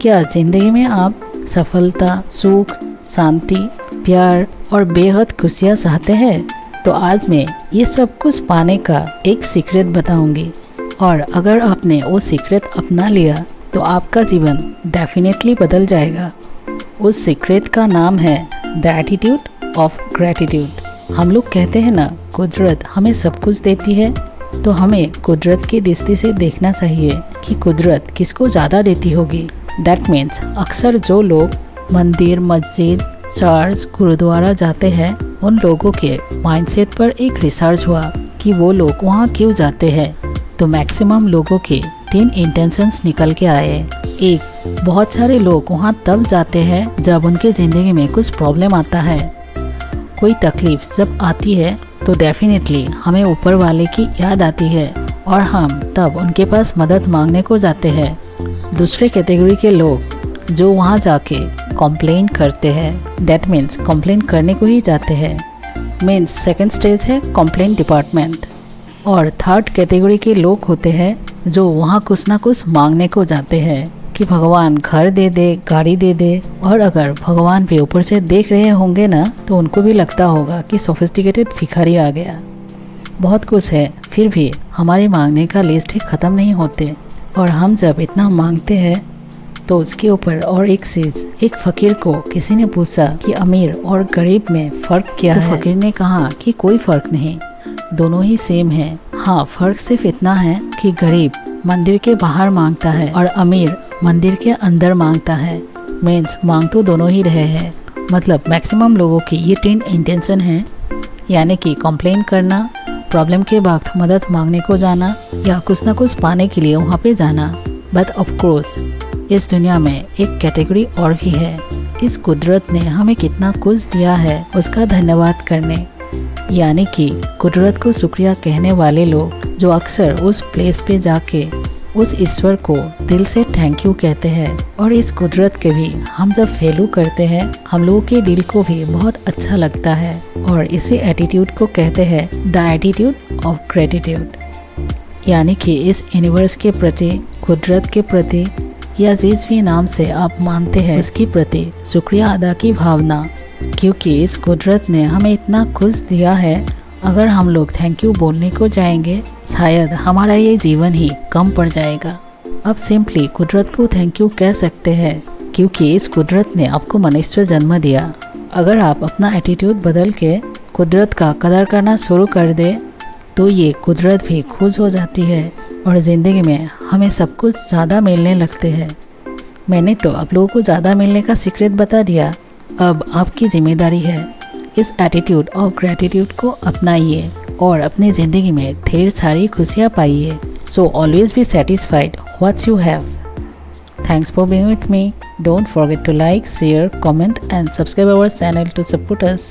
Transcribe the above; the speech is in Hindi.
क्या ज़िंदगी में आप सफलता, सुख, शांति, प्यार और बेहद खुशियाँ चाहते हैं? तो आज मैं ये सब कुछ पाने का एक सीक्रेट बताऊंगी, और अगर आपने वो सीक्रेट अपना लिया तो आपका जीवन डेफिनेटली बदल जाएगा। उस सीक्रेट का नाम है द एटीट्यूड ऑफ ग्रैटिट्यूड। हम लोग कहते हैं ना, कुदरत हमें सब कुछ देती है, तो हमें कुदरत की दृष्टि से देखना चाहिए कि कुदरत किसको ज़्यादा देती होगी। दैट मीन्स अक्सर जो लोग मंदिर, मस्जिद, चर्च, गुरुद्वारा जाते हैं, उन लोगों के माइंडसेट पर एक रिसर्च हुआ कि वो लोग वहाँ क्यों जाते हैं। तो मैक्सिमम लोगों के 3 इंटेंशंस निकल के आए। एक, बहुत सारे लोग वहाँ तब जाते हैं जब उनके ज़िंदगी में कुछ प्रॉब्लम आता है। कोई तकलीफ जब आती है तो डेफिनेटली हमें ऊपर वाले की याद आती है और हम तब उनके पास मदद मांगने को जाते हैं। दूसरे कैटेगरी के लोग जो वहाँ जाके कंप्लेन करते हैं, दैट मीन्स कंप्लेन करने को ही जाते हैं। मीन्स सेकंड स्टेज है कंप्लेन डिपार्टमेंट। और थर्ड कैटेगरी के लोग होते हैं जो वहाँ कुछ ना कुछ मांगने को जाते हैं कि भगवान घर दे दे, गाड़ी दे दे। और अगर भगवान भी ऊपर से देख रहे होंगे ना, तो उनको भी लगता होगा कि सोफिस्टिकेटेड भिखारी आ गया। बहुत कुछ है, फिर भी हमारे मांगने का लिस्ट ही ख़त्म नहीं होते। और हम जब इतना मांगते हैं तो उसके ऊपर और एक चीज़, एक फ़कीर को किसी ने पूछा कि अमीर और गरीब में फ़र्क क्या है। फ़कीर ने कहा कि कोई फ़र्क नहीं, दोनों ही सेम है। हाँ, फ़र्क सिर्फ इतना है कि गरीब मंदिर के बाहर मांगता है और अमीर मंदिर के अंदर मांगता है। मीन्स मांग तो दोनों ही रहे हैं। मतलब मैक्सिमम लोगों की ये 3 इंटेंशन है, यानी कि कंप्लेन करना, प्रॉब्लम के वक्त मदद मांगने को जाना, या कुछ ना कुछ पाने के लिए वहाँ पे जाना। बट ऑफ कोर्स इस दुनिया में एक कैटेगरी और भी है। इस कुदरत ने हमें कितना कुछ दिया है उसका धन्यवाद करने, यानी कि कुदरत को शुक्रिया कहने वाले लोग, जो अक्सर उस प्लेस पे जाके उस ईश्वर को दिल से थैंक यू कहते हैं। और इस कुदरत के भी हम जब फैलू करते हैं, हम लोगों के दिल को भी बहुत अच्छा लगता है। और इसी एटीट्यूड को कहते हैं द एटीट्यूड ऑफ ग्रेटिट्यूड, यानी कि इस यूनिवर्स के प्रति, कुदरत के प्रति, या जिस भी नाम से आप मानते हैं इसके प्रति शुक्रिया अदा की भावना। क्योंकि इस कुदरत ने हमें इतना कुछ दिया है, अगर हम लोग थैंक यू बोलने को जाएंगे, शायद हमारा ये जीवन ही कम पड़ जाएगा। अब सिंपली कुदरत को थैंक यू कह सकते हैं, क्योंकि इस कुदरत ने आपको मनुष्य जन्म दिया। अगर आप अपना एटीट्यूड बदल के कुदरत का कदर करना शुरू कर दे, तो ये कुदरत भी खुश हो जाती है और ज़िंदगी में हमें सब कुछ ज़्यादा मिलने लगते हैं। मैंने तो आप लोगों को ज़्यादा मिलने का सीक्रेट बता दिया। अब आपकी जिम्मेदारी है इस एटीट्यूड ऑफ ग्रैटिट्यूड को अपनाइए और अपनी ज़िंदगी में ढेर सारी खुशियाँ पाइए। So always be satisfied what you have. Thanks for being with me. Don't forget to like, share, comment and subscribe our channel to support us.